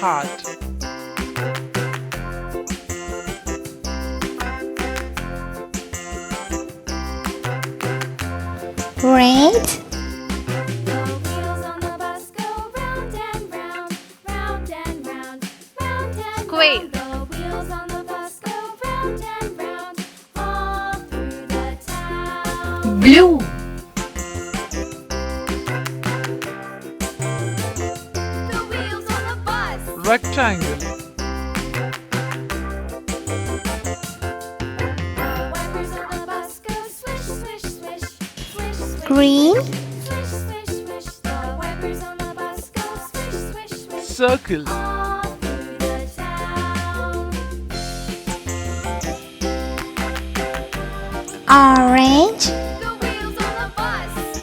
heart. Red, The wheels on the bus go round and round, round and round, round and Square. round. The wheels on the bus go round and round, all through the town. blue, The wheels on the bus. Rectangle. The wipers on the bus go swish, swish, swish, swish, swish. green, Swish, swish, swish. The wipers on the bus go swish, swish, swish. Circle. All through the town. orange, The wheels on the bus.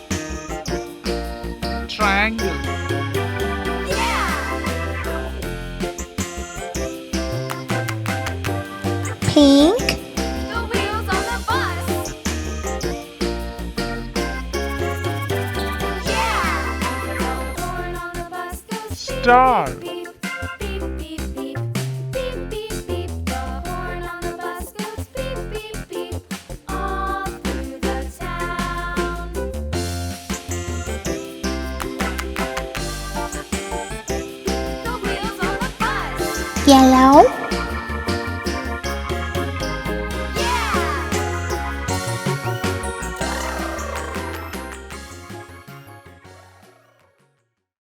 Triangle. Yeah! pink, The wheels on the bus. Yeah! The horn on the bus goes beep, Star. beep, beep, beep, beep, beep, beep, beep. The horn on the bus goes beep, beep, beep, all through the town. The wheels on the bus. yellow,